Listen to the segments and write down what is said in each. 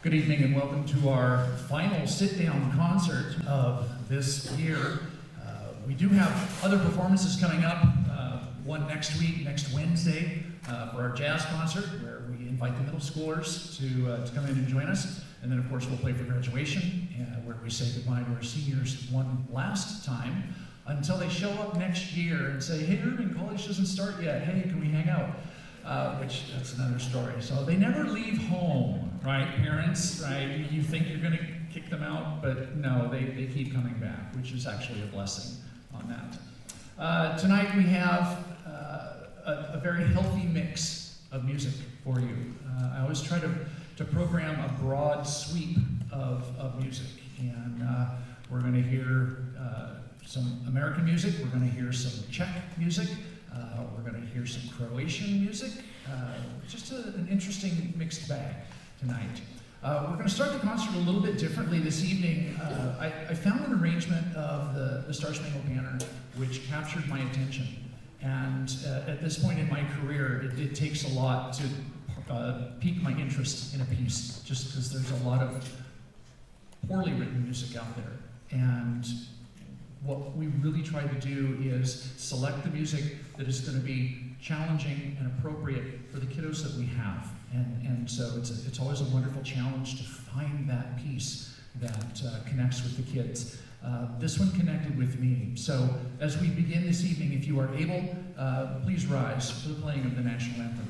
Good evening and welcome to our final sit-down concert of this year. We do have other performances coming up, one next week, next Wednesday, for our jazz concert, where we invite the middle schoolers to come in and join us. And then, of course, we'll play for graduation, where we say goodbye to our seniors one last time until they show up next year and say, hey, Irving, college doesn't start yet. Hey, can we hang out? Which, that's another story. So they never leave home, right, parents, right? You think you're going to kick them out, but no, they keep coming back, which is actually a blessing on that. Tonight we have a very healthy mix of music for you. I always try to program a broad sweep of music, and we're going to hear some American music, we're going to hear some Czech music, we're going to hear some Croatian music, just an interesting mixed bag tonight. We're going to start the concert a little bit differently this evening. I found an arrangement of the Star Spangled Banner which captured my attention. And at this point in my career, it takes a lot to pique my interest in a piece, just because there's a lot of poorly written music out there. And what we really try to do is select the music that is going to be challenging and appropriate for the kiddos that we have. And so it's always a wonderful challenge to find that piece that connects with the kids. This one connected with me. So as we begin this evening, if you are able, please rise for the playing of the national anthem.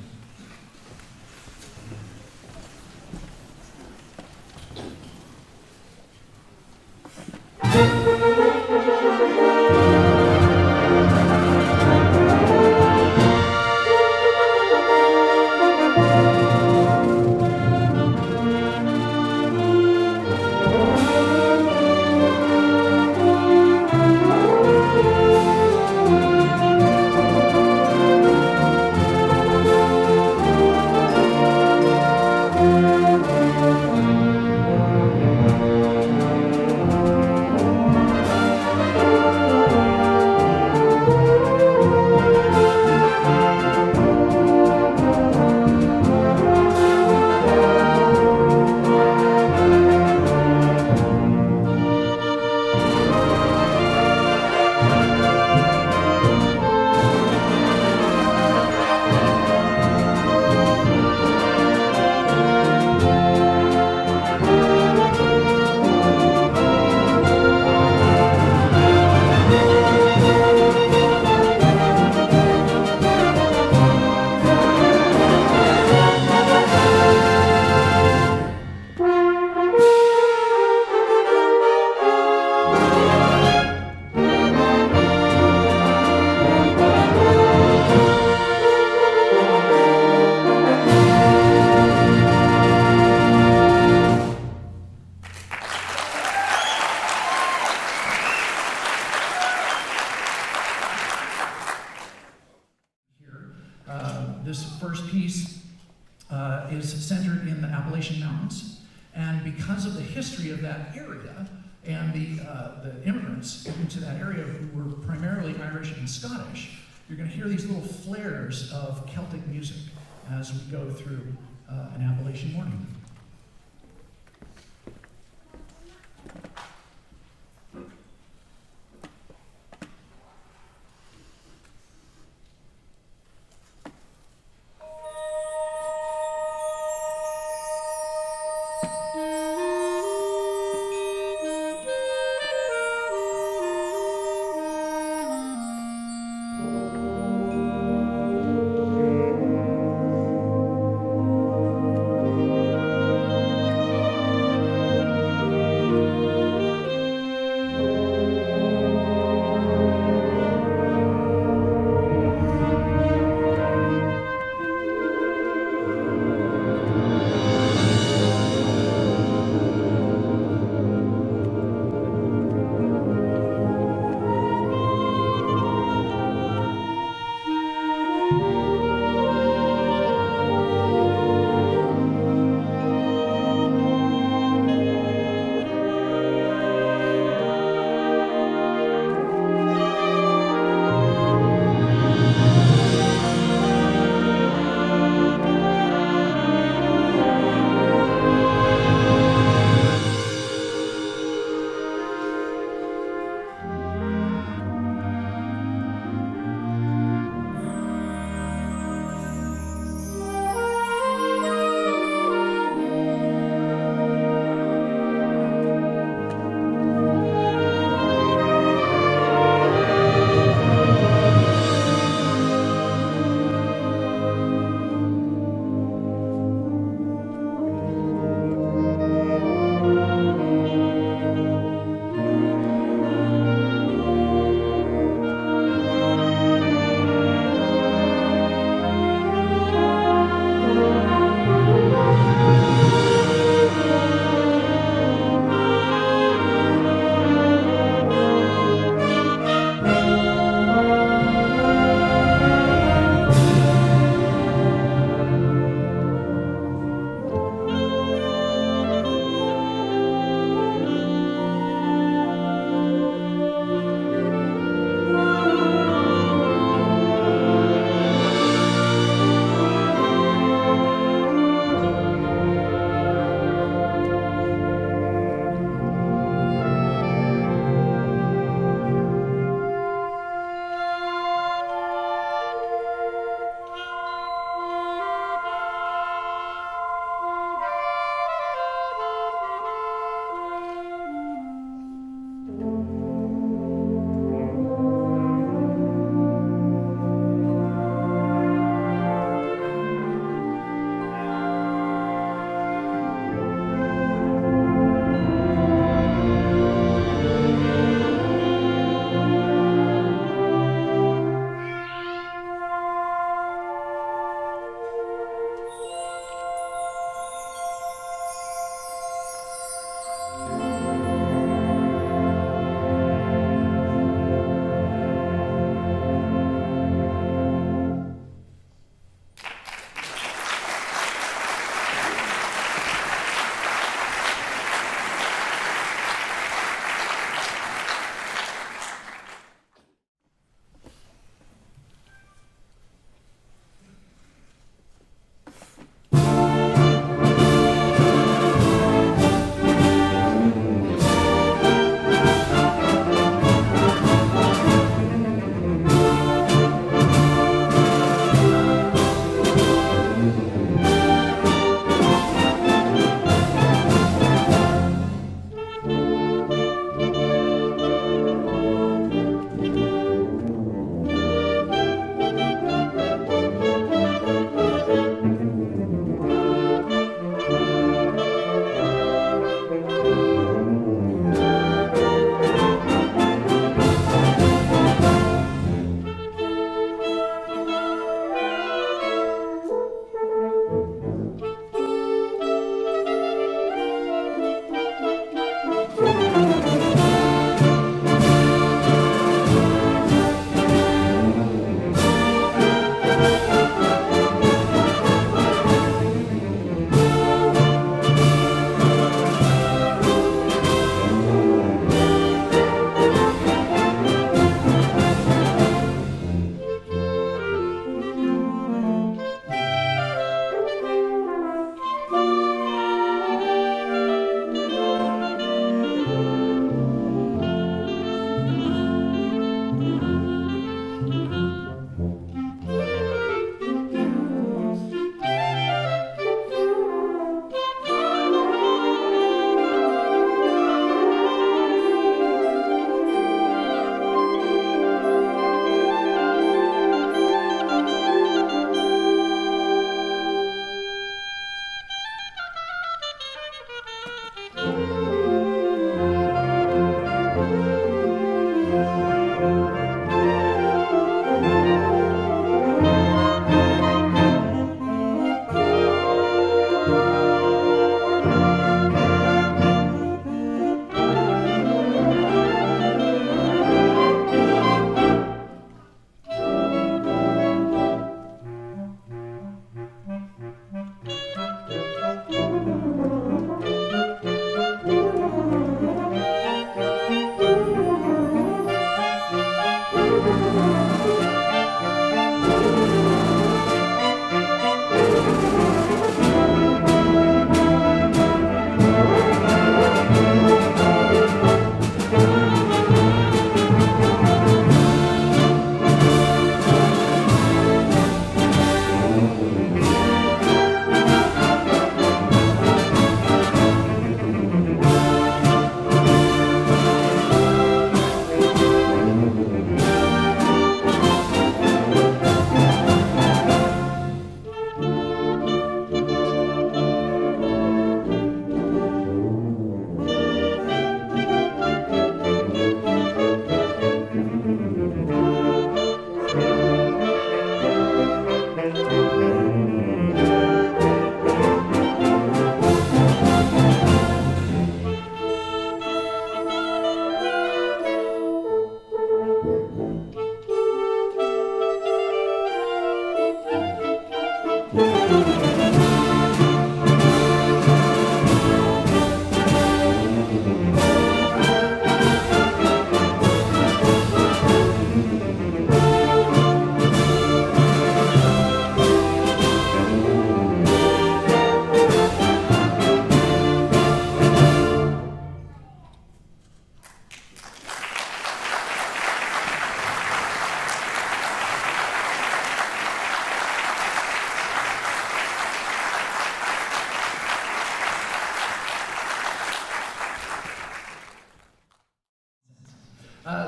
This first piece is centered in the Appalachian Mountains, and because of the history of that area and the immigrants into that area who were primarily Irish and Scottish, you're going to hear these little flares of Celtic music as we go through an Appalachian morning.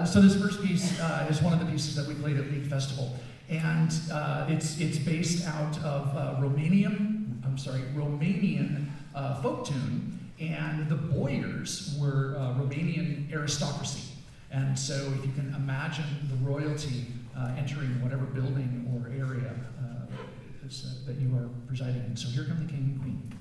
So this first piece is one of the pieces that we played at League Festival, and it's based out of Romanian folk tune, and the Boyers were Romanian aristocracy, and so if you can imagine the royalty entering whatever building or area that you are presiding in. So here come the king and queen.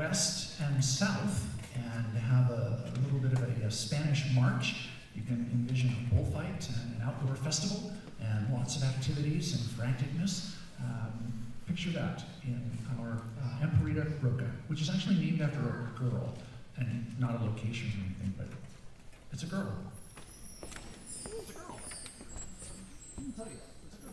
west and south and have a little bit of a Spanish march. You can envision a bullfight and an outdoor festival and lots of activities and franticness. Picture that in our Emperita Roca, which is actually named after a girl and not a location or anything, but it's a girl. It's a girl. Let me tell you, it's a girl.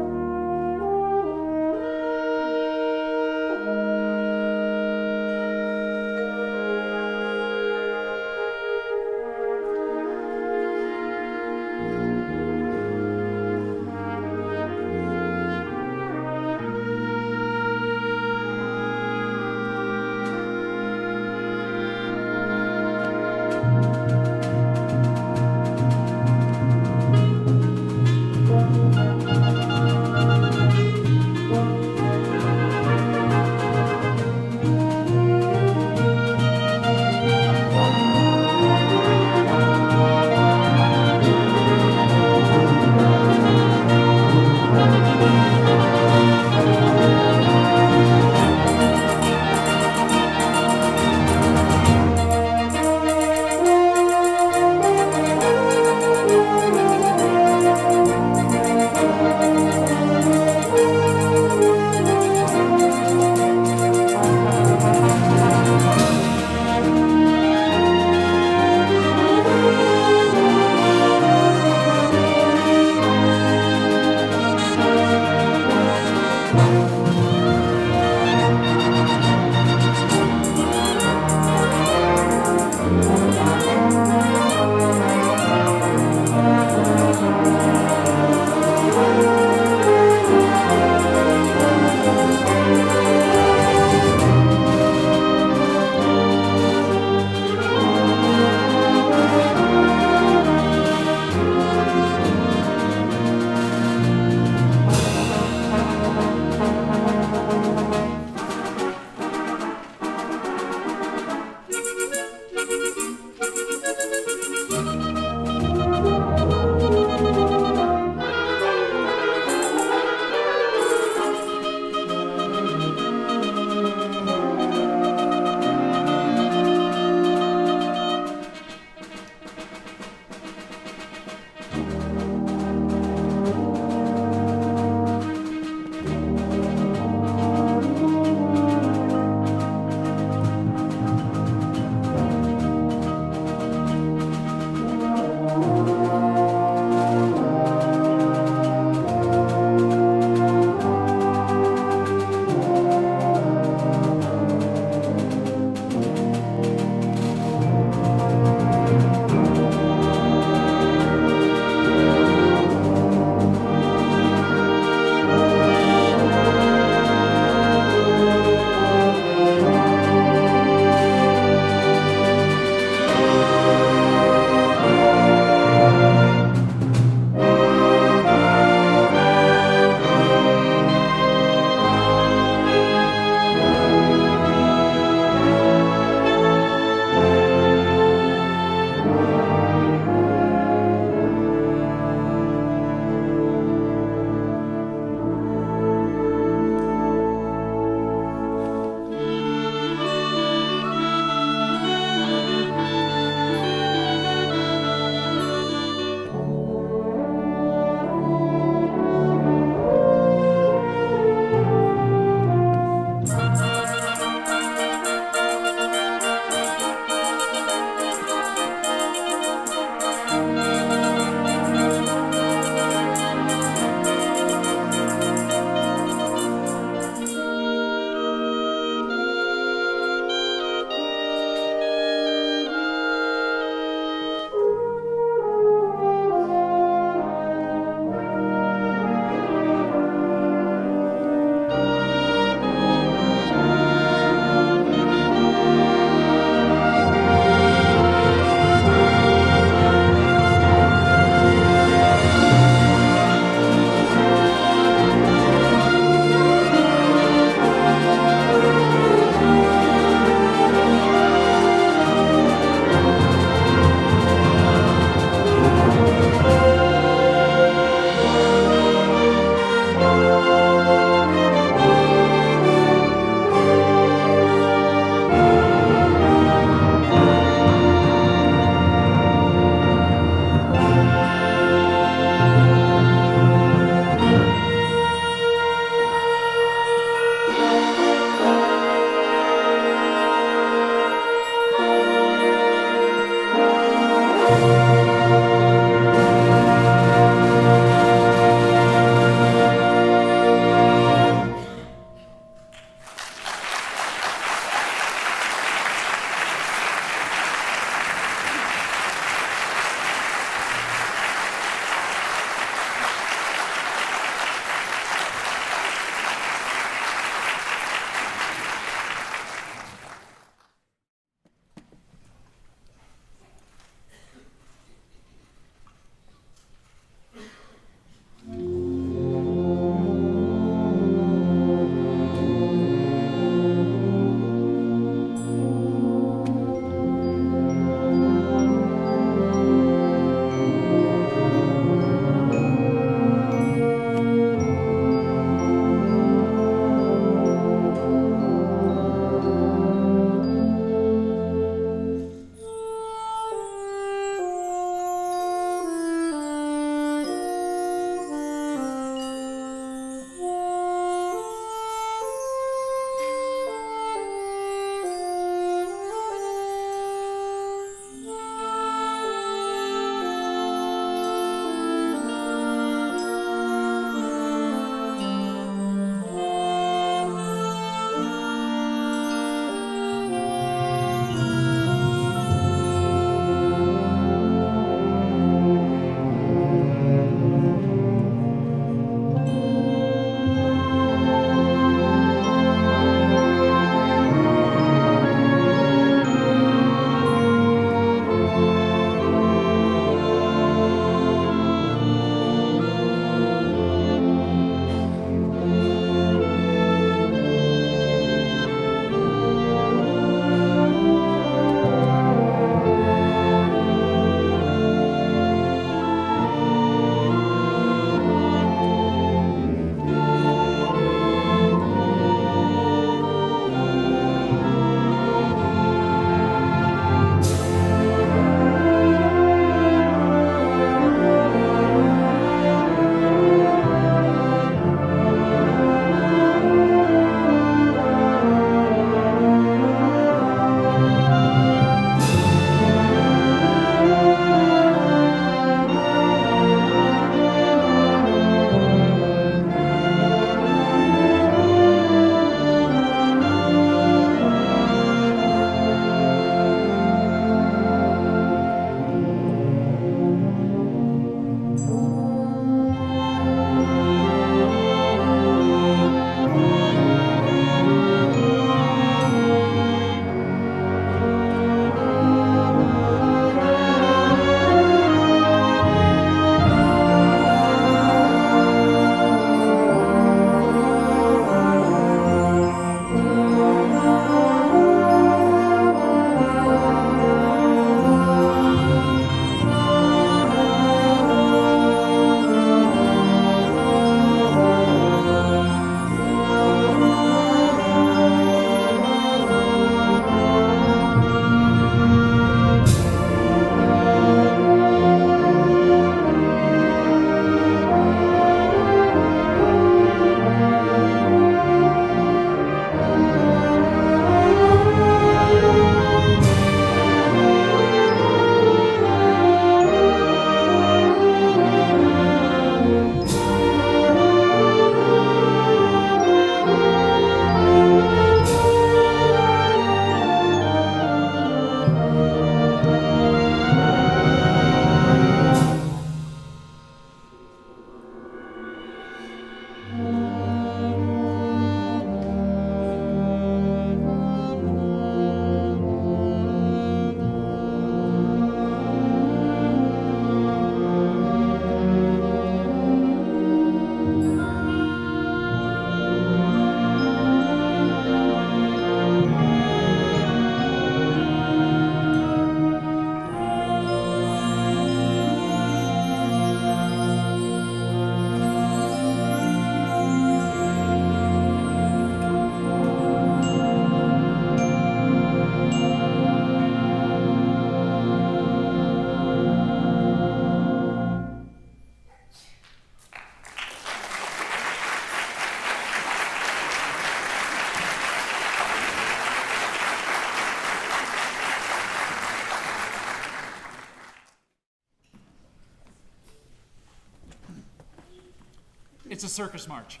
circus march.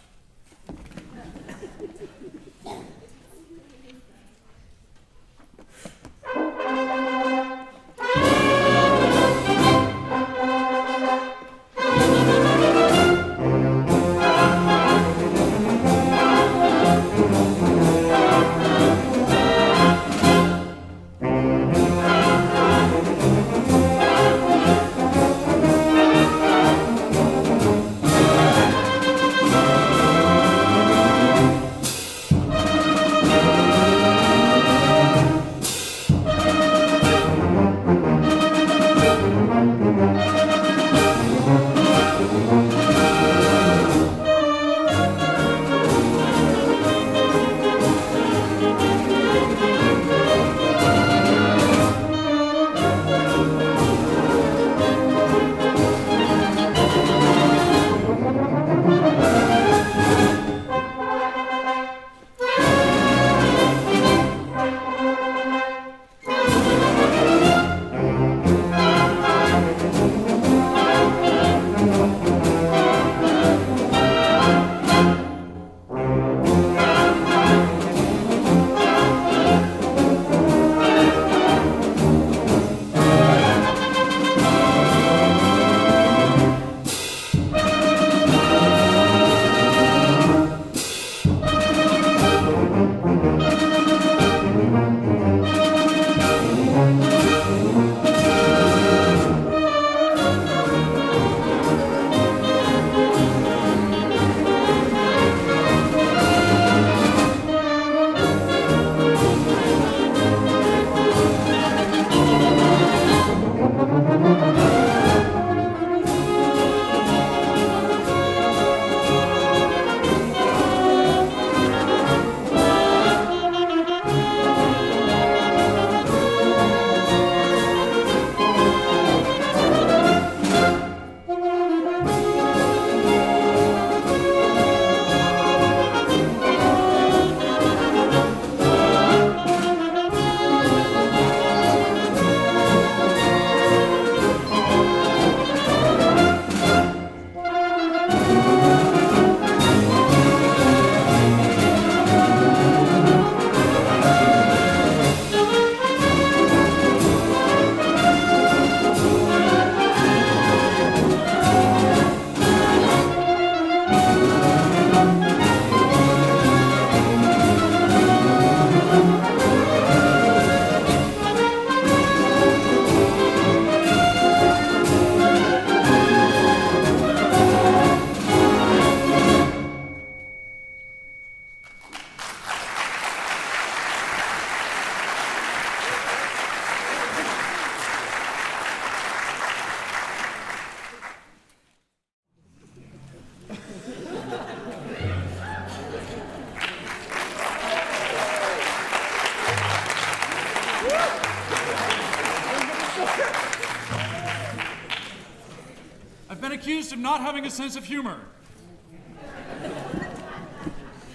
I've been accused of not having a sense of humor.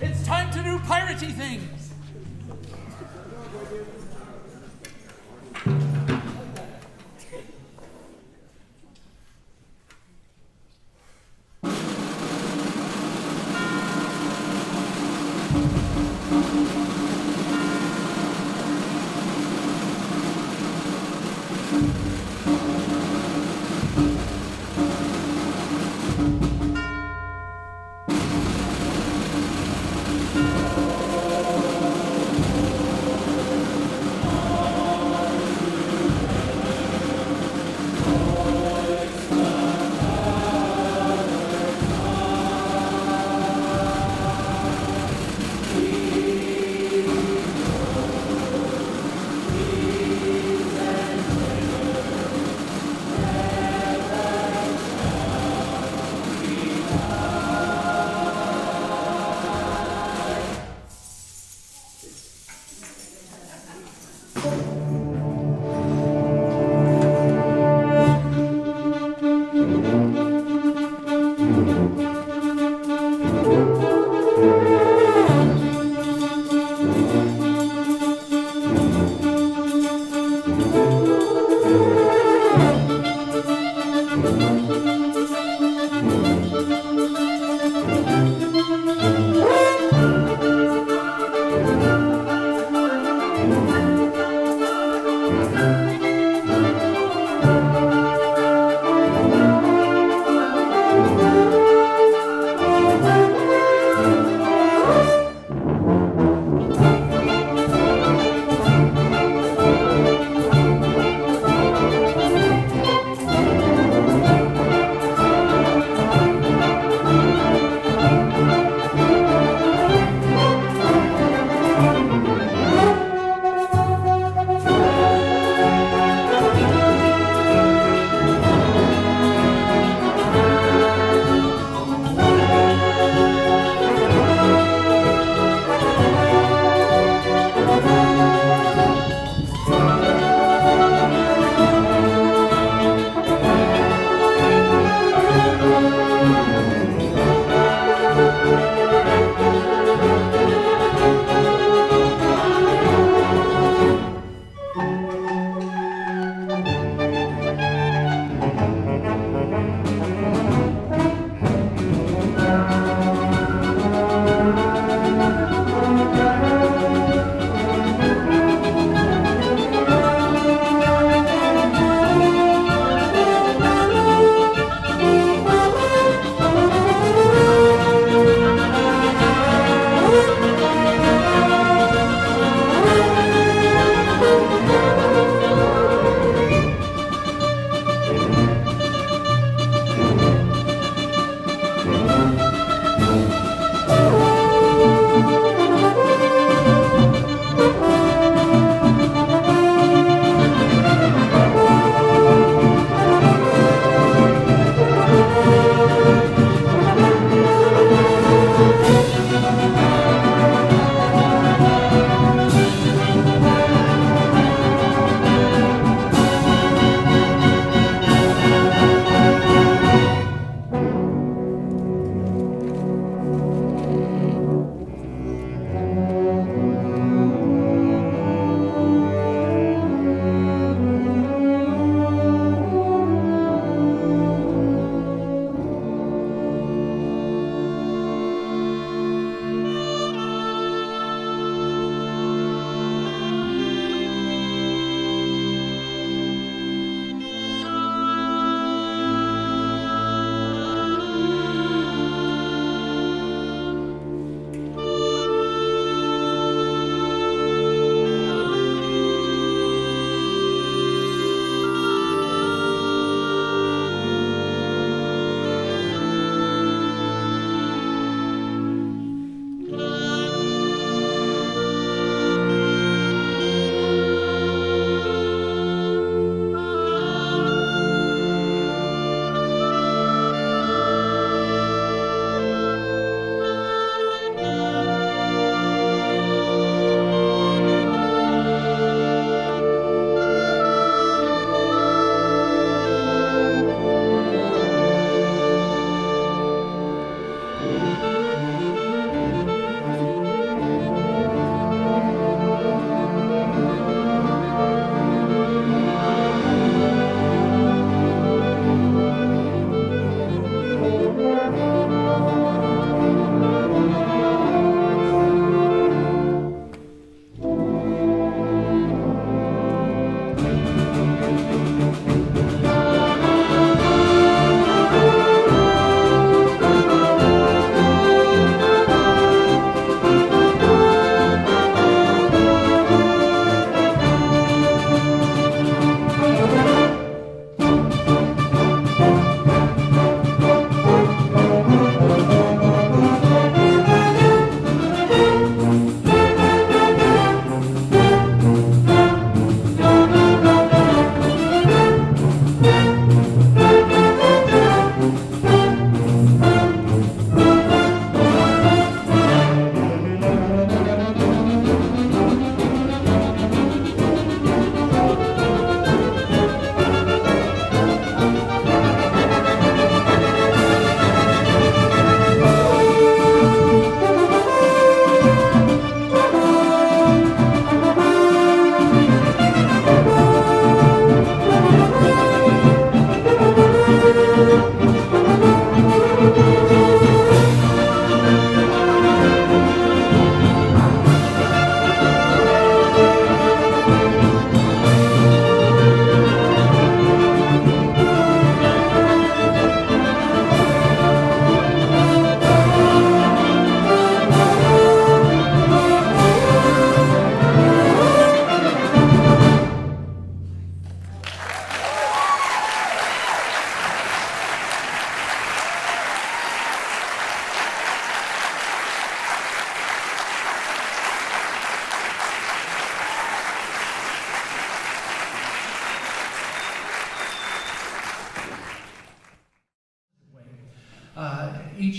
It's time to do piratey things.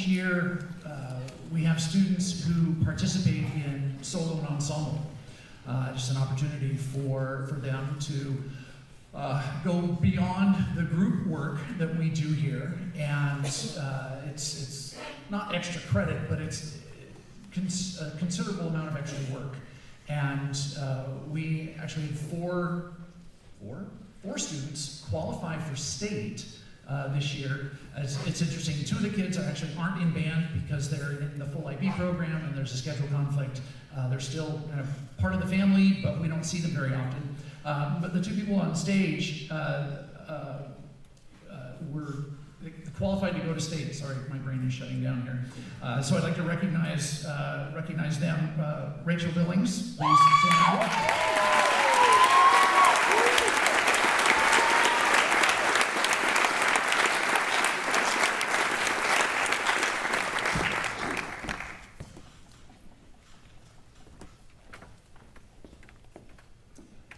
each year, we have students who participate in solo and ensemble. Just an opportunity for them to go beyond the group work that we do here, and it's not extra credit, but it's a considerable amount of extra work. And we actually had four students qualify for state this year. It's interesting. Two of the kids actually aren't in band because they're in the full IB program and there's a schedule conflict. They're still kind of part of the family, but we don't see them very often. But the two people on stage were qualified to go to state. Sorry, my brain is shutting down here. So I'd like to recognize them. Rachel Billings, please stand up.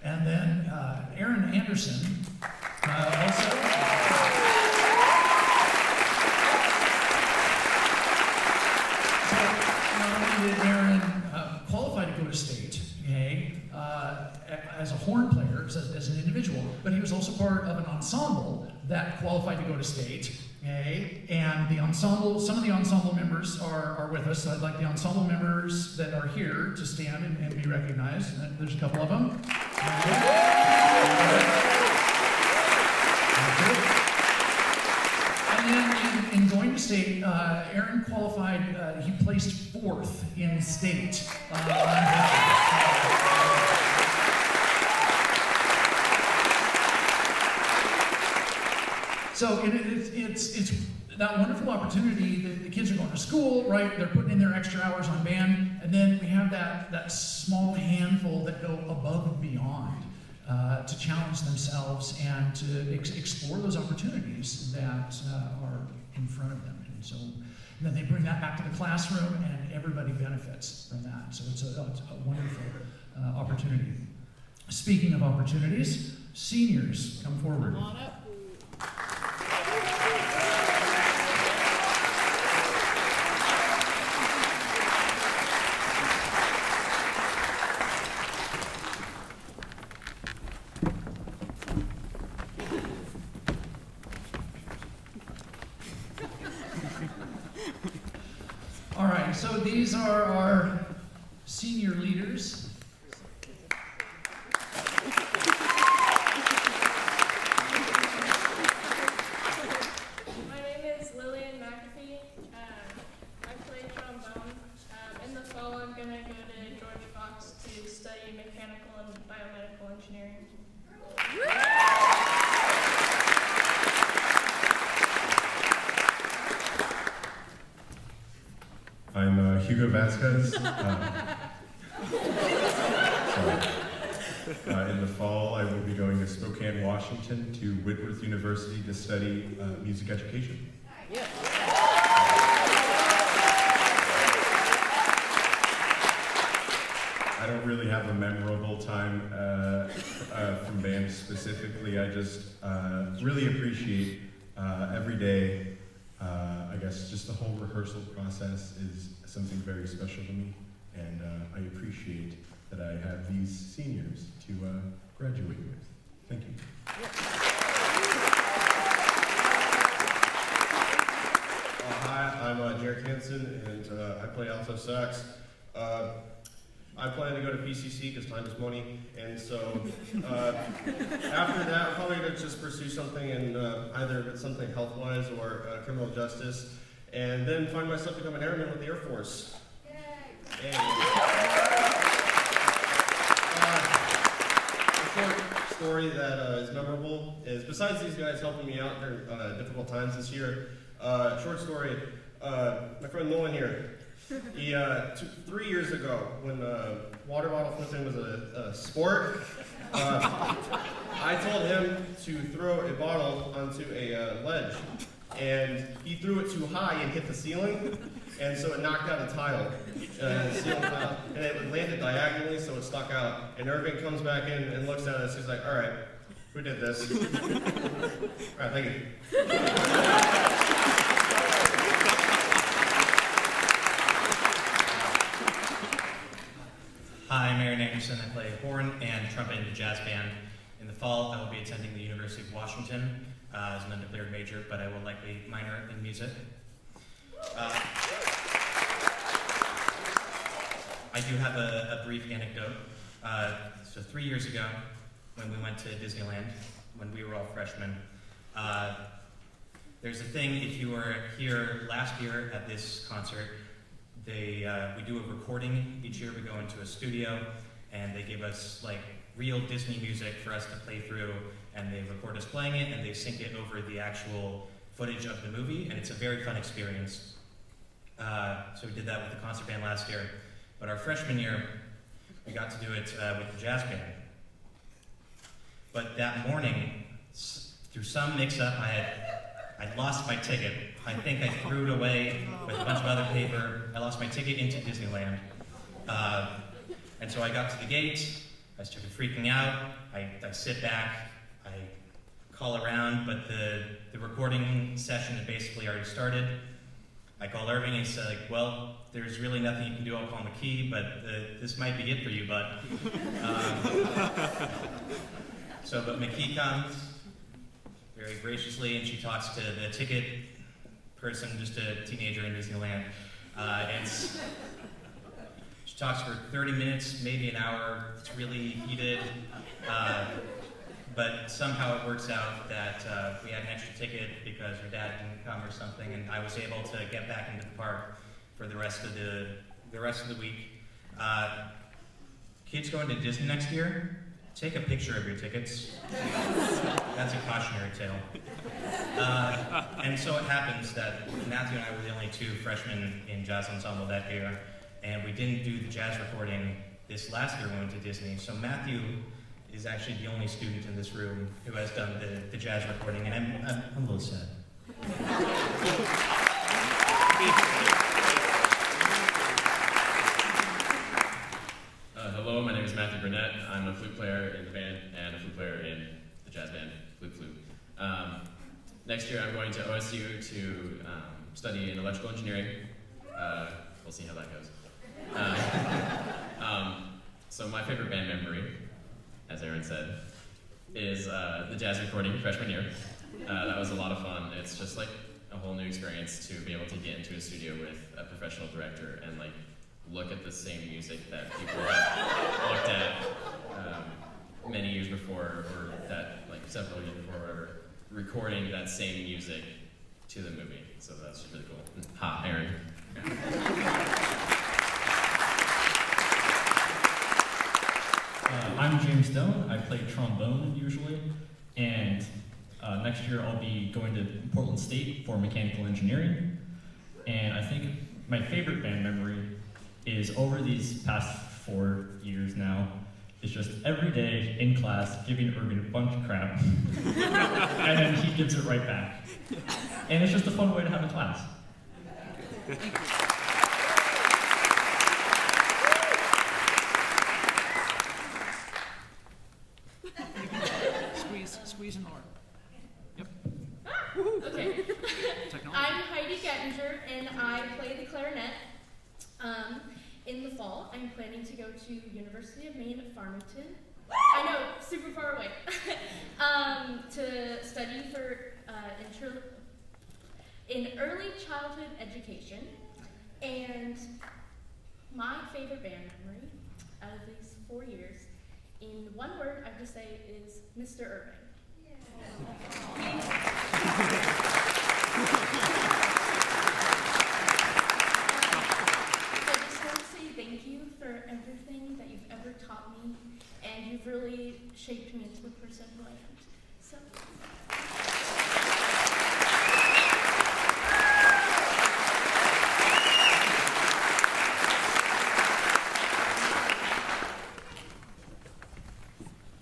And then Aaron Anderson, also. So not only did Aaron qualify to go to state, okay, as a horn player, as an individual, but he was also part of an ensemble that qualified to go to state. Okay, and the ensemble, some of the ensemble members are with us. So I'd like the ensemble members that are here to stand and be recognized. And there's a couple of them. And then in going to state, Aaron qualified, he placed 4th in state. So it's that wonderful opportunity that the kids are going to school, right? They're putting in their extra hours on band, and then we have that small handful that go above and beyond to challenge themselves and to explore those opportunities that are in front of them. And so then they bring that back to the classroom, and everybody benefits from that. So it's a wonderful opportunity. Speaking of opportunities, seniors, come forward. Come on up. All right, so these are our senior leaders. My name is Lillian McAfee. I play trombone. In the fall, I'm going to go to George Fox to study mechanical and biomedical engineering. I'm Hugo Vasquez. In the fall, I will be going to Spokane, Washington, to Whitworth University to study music education. I don't really have a memorable time from band specifically. I just really appreciate every day. I guess just the whole rehearsal process is something very special to me, and I appreciate that I have these seniors to graduate with. Thank you. Hi, I'm Jared Hansen, and I play alto sax. I plan to go to PCC because time is money, and so after that, I'm probably going to just pursue something in either something health-wise or criminal justice, and then find myself to become an airman with the Air Force. Yay! A short story that is memorable is, besides these guys helping me out during difficult times this year, short story, my friend Nolan here, he, 3 years ago, when water bottle flipping was a sport, I told him to throw a bottle onto a ledge, and he threw it too high and hit the ceiling, and so it knocked out a tile, ceiling tile, and it landed diagonally, so it stuck out. And Irving comes back in and looks at us. He's like, "All right, who did this?" All right, thank you. Hi, I'm Aaron Anderson. I play horn and trumpet in the jazz band. In the fall, I will be attending the University of Washington as an undeclared major, but I will likely minor in music. I do have a brief anecdote. So 3 years ago, when we went to Disneyland, when we were all freshmen, there's a thing, if you were here last year at this concert, we do a recording each year. We go into a studio, and they give us like real Disney music for us to play through, and they record us playing it, and they sync it over the actual footage of the movie, and it's a very fun experience. So we did that with the concert band last year. But our freshman year, we got to do it with the jazz band. But that morning, through some mix-up, I'd lost my ticket. I think I threw it away with a bunch of other paper. I lost my ticket into Disneyland. And so I got to the gate. I started freaking out. I sit back. I call around, but the recording session had basically already started. I call Irving and he said, well, there's really nothing you can do. I'll call McKee, but this might be it for you, bud. But McKee comes very graciously, and she talks to the ticket person, just a teenager in Disneyland. She talks for 30 minutes, maybe an hour. It's really heated. But somehow it works out that we had an extra ticket because her dad didn't come or something, and I was able to get back into the park for the rest of the week. Kids going to Disney next year, take a picture of your tickets. That's a cautionary tale. And so it happens that Matthew and I were the only 2 freshmen in jazz ensemble that year, and we didn't do the jazz recording this last year when we went to Disney. So Matthew is actually the only student in this room who has done the jazz recording, and I'm a little sad. Hello, my name is Matthew Burnett. I'm a flute player in the band and a flute player in the jazz band, Flute. Next year I'm going to OSU to study in electrical engineering. We'll see how that goes. So my favorite band memory, as Aaron said, is the jazz recording freshman year. That was a lot of fun. It's just like a whole new experience to be able to get into a studio with a professional director and like look at the same music that people have looked at many years before, or that like several years before, or recording that same music to the movie. So that's really cool. Hi, Aaron. I'm James Stone. I play trombone usually, and next year I'll be going to Portland State for mechanical engineering. And I think my favorite band memory is over these past 4 years now, is just every day in class giving Irving a bunch of crap, and then he gives it right back. And it's just a fun way to have a class. Squeeze an arm. Yep. Okay. Technology. I'm Heidi Gettinger, and I play the clarinet. In the fall, I'm planning to go to University of Maine at Farmington. I know, super far away. To study for in early childhood education. And my favorite band memory out of these 4 years, in one word, I have to say, is Mr. Irving. I just want to say thank you for everything that you've ever taught me, and you've really shaped me into the person who I am. So.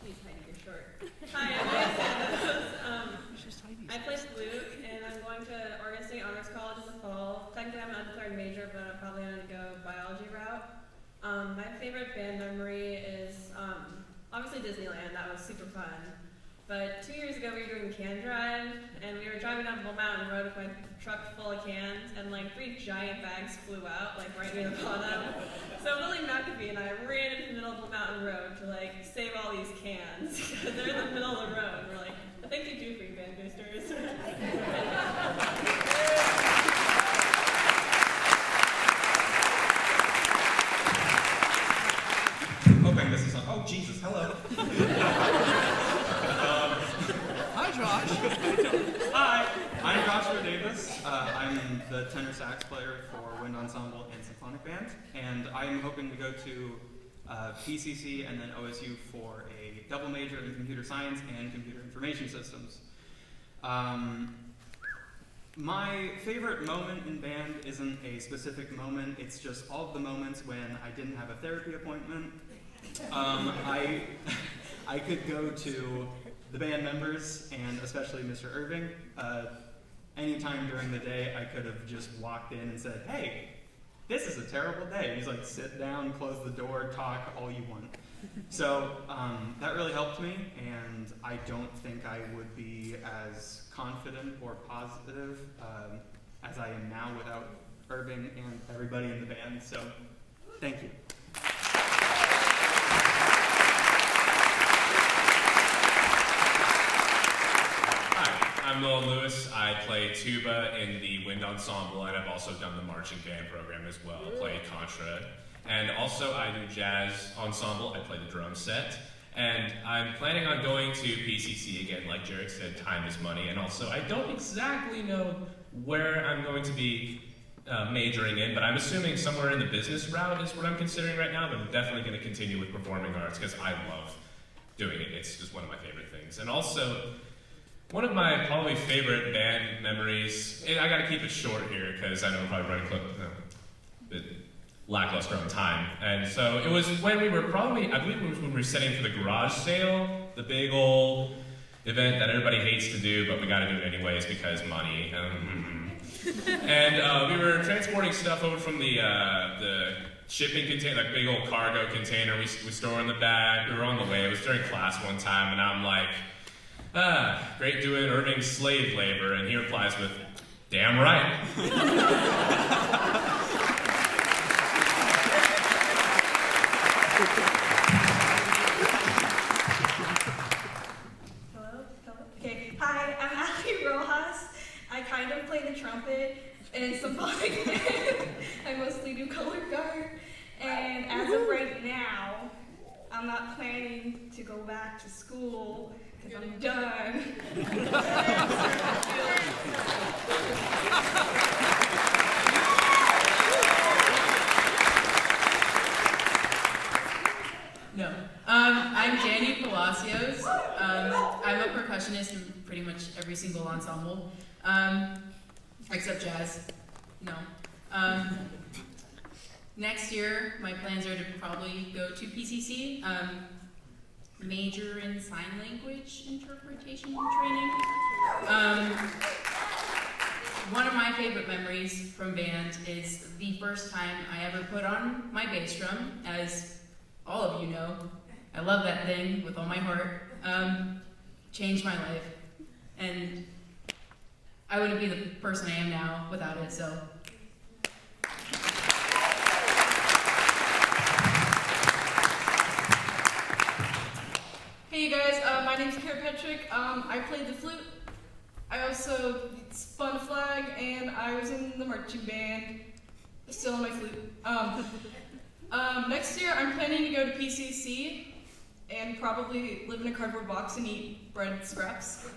Please, Heidi, you're short. Hi, I'm Heidi. I play flute, and I'm going to Oregon State Honors College in the fall. Technically, I'm an undeclared major, but I'm probably going to go biology route. My favorite band memory is obviously Disneyland. That was super fun. But 2 years ago, we were doing Can Drive, and we were driving down Bull Mountain Road with my truck full of cans, and like 3 giant bags flew out, like right near the bottom. So Lily McAfee and I ran into the middle of the mountain road to like save all these cans because they're in the middle of the road. We're like, thank you too, free band boosters. Hoping this is on. Oh Jesus! Hello. Hi, Josh. Hi, I'm Joshua Davis. I'm the tenor sax player for Wind Ensemble and Symphonic Band, and I'm hoping to go to PCC and then OSU for a double major in computer science and computer information systems. My favorite moment in band isn't a specific moment, it's just all of the moments when I didn't have a therapy appointment. I could go to the band members, and especially Mr. Irving. Anytime during the day, I could have just walked in and said, hey, this is a terrible day. He's like, sit down, close the door, talk all you want. So that really helped me, and I don't think I would be as confident or positive as I am now without Irving and everybody in the band. So thank you. I'm Nolan Lewis. I play tuba in the Wind Ensemble, and I've also done the marching band program as well. I play contra. And also I do jazz ensemble. I play the drum set. And I'm planning on going to PCC again. Like Jared said, time is money. And also I don't exactly know where I'm going to be majoring in, but I'm assuming somewhere in the business route is what I'm considering right now, but I'm definitely going to continue with performing arts because I love doing it. It's just one of my favorite things. And also, one of my probably favorite band memories, and I gotta keep it short here because I know I'm probably running a bit lackluster on time. And so it was when we were probably, I believe it was when we were setting for the garage sale, the big old event that everybody hates to do, but we gotta do it anyways because money. And we were transporting stuff over from the shipping container, like big old cargo container we store in the back. We were on the way. It was during class one time, and I'm like, great doing Irving's slave labor, and he replies with, damn right. Hello? Okay. Hi, I'm Ali Rojas. I kind of play the trumpet in symphonic band. I mostly do color guard. And as of right now, I'm not planning to go back to school because I'm done. No. I'm Danny Palacios. I'm a percussionist in pretty much every single ensemble, except jazz. No. Next year, my plans are to probably go to PCC, major in sign language interpretation and training. One of my favorite memories from band is the first time I ever put on my bass drum. As all of you know, I love that thing with all my heart. Changed my life, and I wouldn't be the person I am now without it, so. Hey you guys, my name's Kara Petrick. I played the flute. I also spun a flag, and I was in the marching band. Still on my flute. Next year, I'm planning to go to PCC and probably live in a cardboard box and eat bread scraps.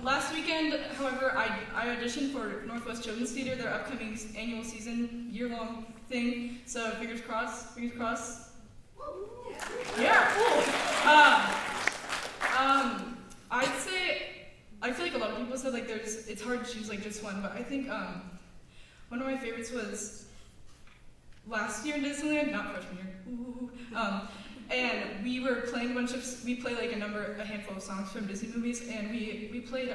Last weekend, however, I auditioned for Northwest Children's Theater, their upcoming annual season, year-long thing. So fingers crossed, fingers crossed. Yeah, cool. I'd say, I feel like a lot of people said like it's hard to choose like just one, but I think one of my favorites was last year in Disneyland, not freshman year. Ooh. And we were playing we play like a handful of songs from Disney movies, and we played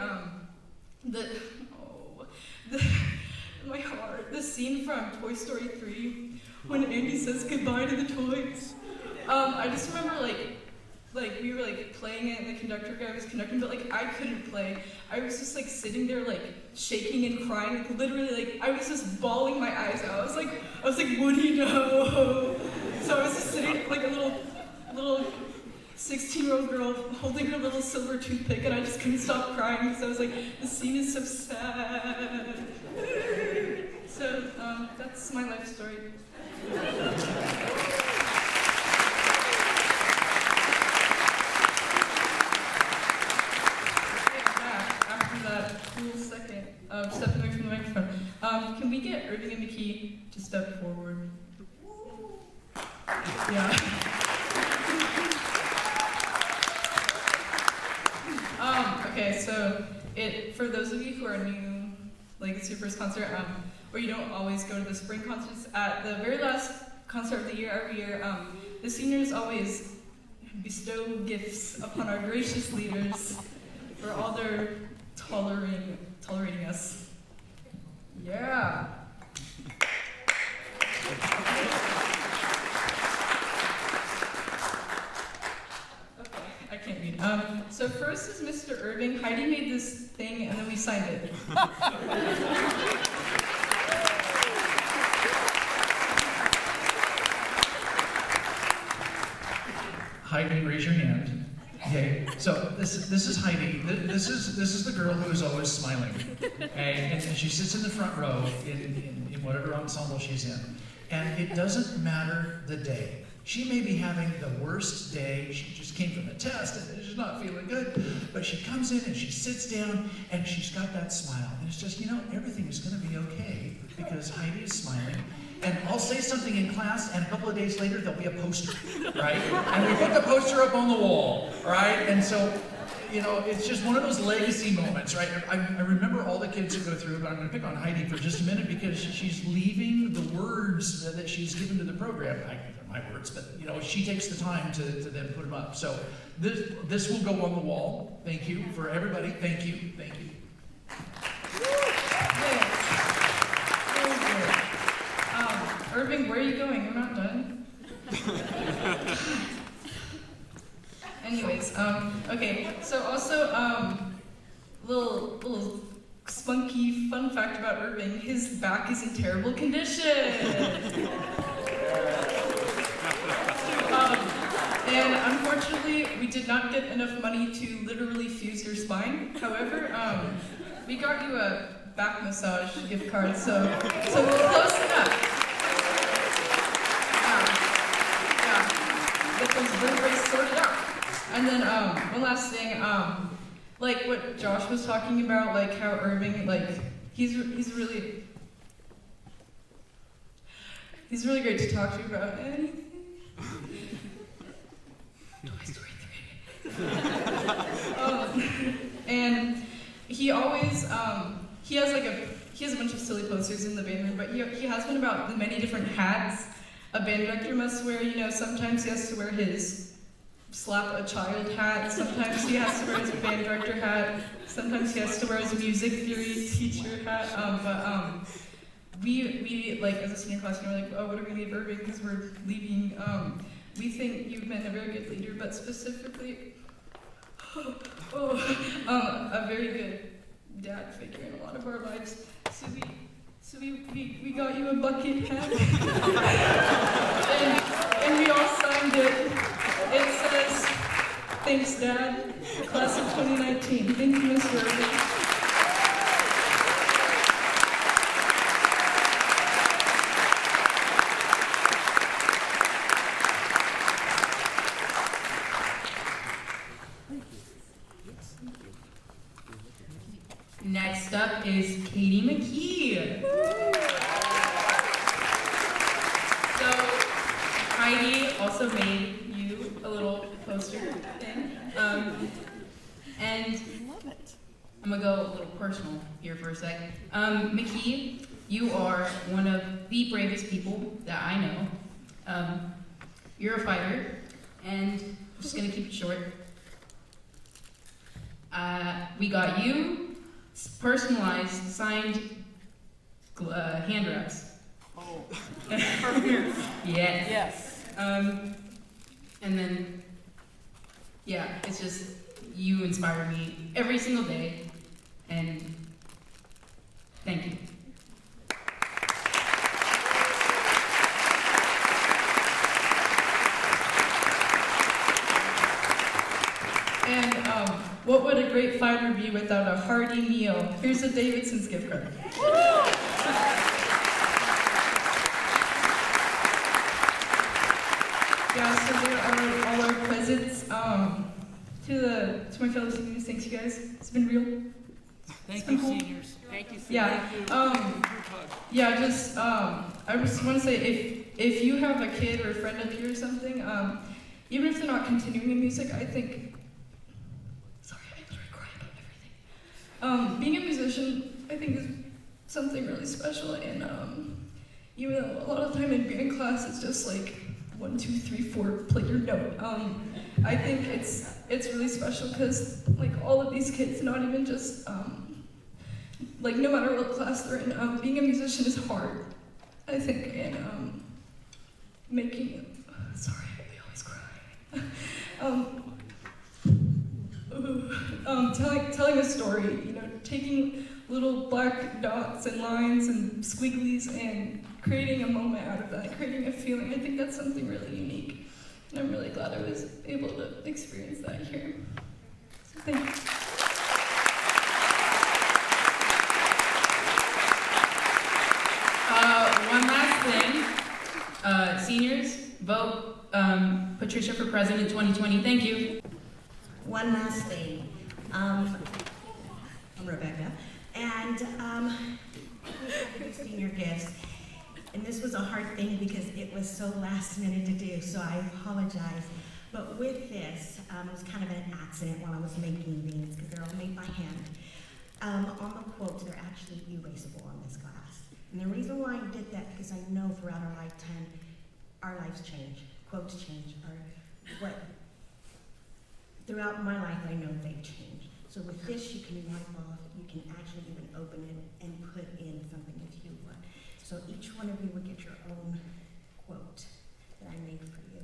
my heart, the scene from Toy Story 3 when Andy says goodbye to the toys. I just remember like like we were like playing it, and the conductor guy was conducting, but like I couldn't play. I was just like sitting there like shaking and crying, like literally like I was just bawling my eyes out. I was like Woody, no. So I was just sitting like a little 16-year-old girl holding her little silver toothpick, and I just couldn't stop crying because I was like, the scene is so sad. So that's my life story. After that cool second of stepping away from the microphone, can we get Irving and McKee to step forward? Yeah. Okay, so for those of you who are new, like it's your first concert, or you don't always go to the spring concerts, at the very last concert of the year every year, the seniors always bestow gifts upon our gracious leaders for all their tolerating us. Yeah. I can't read. So first is Mr. Irving. Heidi made this thing and then we signed it. Heidi, raise your hand. Okay, so this is Heidi. This is the girl who is always smiling. Okay, and she sits in the front row in whatever ensemble she's in. And it doesn't matter the day. She may be having the worst day. She just came from a test and she's not feeling good. But she comes in and she sits down and she's got that smile. And it's just, everything is going to be okay because Heidi is smiling. And I'll say something in class, and a couple of days later, there'll be a poster, right? And we put the poster up on the wall, right? And so, it's just one of those legacy moments, right? I remember all the kids who go through, but I'm going to pick on Heidi for just a minute because she's leaving the words that she's given to the program. They're my words, but, she takes the time to then put them up. So this will go on the wall. Thank you for everybody. Thank you. Thank you. Irving, where are you going? We're not done. Anyways, okay. So also, little spunky fun fact about Irving: his back is in terrible condition. And unfortunately, we did not get enough money to literally fuse your spine. However, we got you a back massage gift card, so we're close enough. Get those vertebrae sorted out. And then one last thing, like what Josh was talking about, like how Irving, like he's really great to talk to about anything. Toy Story 3. And he always he has a bunch of silly posters in the band room, but he has one about the many different hats a band director must wear. Sometimes he has to wear his slap a child hat, sometimes he has to wear his band director hat, sometimes he has to wear his music theory teacher hat, but we like as a senior class, we're like, oh, what do we leave Irving because we're leaving. We think you've been a very good leader, but specifically, a very good dad figure in a lot of our lives. So we got you a bucket hat, and we all signed it. It says, "Thanks, Dad, class of 2019." Thank you, Mr. Irving. Next up is Katie McKee. So Heidi also made you a little poster thing, and I'm gonna go a little personal here for a sec. McKee, you are one of the bravest people that I know. You're a fighter, and I'm just gonna keep it short. We got you personalized, signed hand wraps. Oh, from here. Yes. Yes. And then yeah, it's just, you inspire me every single day, and thank you. And what would a great fighter be without a hearty meal? Here's a Davidson's gift card. Yeah, so there are all our presents. To my fellow seniors, thanks you guys. It's been real. Thank you, seniors. Thank you, seniors. Yeah. Yeah, just I just want to say if you have a kid or a friend up here or something, even if they're not continuing in music, I think. Sorry, I literally cry about everything. Being a musician, I think, is something really special, and even though a lot of time in band class it's just like 1, 2, 3, 4, play your note. I think it's really special because like all of these kids, not even just like no matter what class they're in, being a musician is hard. I think, and making. Sorry, I always cry. Telling a story, you know, taking little black dots and lines and squigglies and creating a moment out of that, creating a feeling. I think that's something really unique, and I'm really glad I was able to experience that here. So thank you. One last thing, seniors, vote Patricia for president 2020. Thank you. One last thing. I'm Rebecca, and we have senior gifts. And this was a hard thing because it was so last minute to do, so I apologize. But with this, it was kind of an accident while I was making these because they're all made by hand. On the quotes, they're actually erasable on this glass. And the reason why I did that, because I know throughout our lifetime, our lives change, quotes change, throughout my life I know they've changed. So with this you can wipe off, you can actually even open it and put in something if you want. So each one of you will get your own quote that I made for you.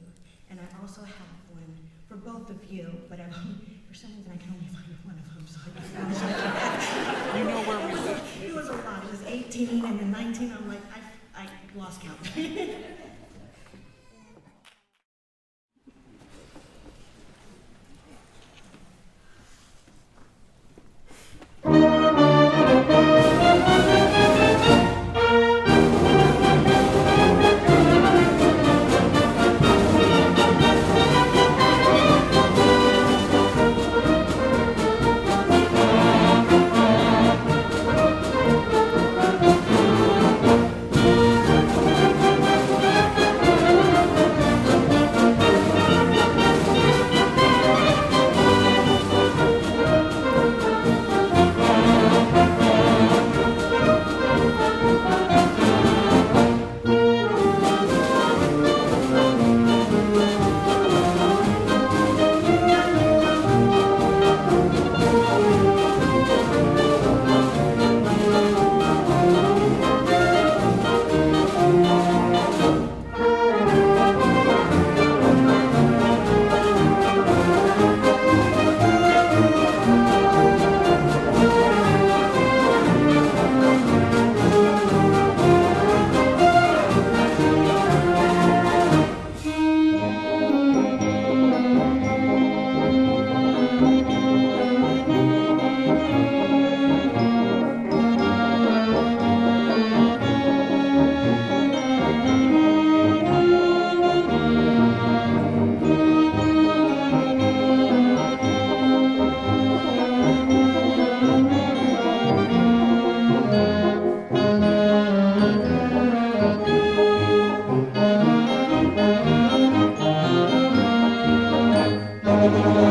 And I also have one for both of you, but for some reason I can only find one of them, so I just You know where we live. It was a lot. It was 18 and then 19. I'm like, I lost count. Thank you.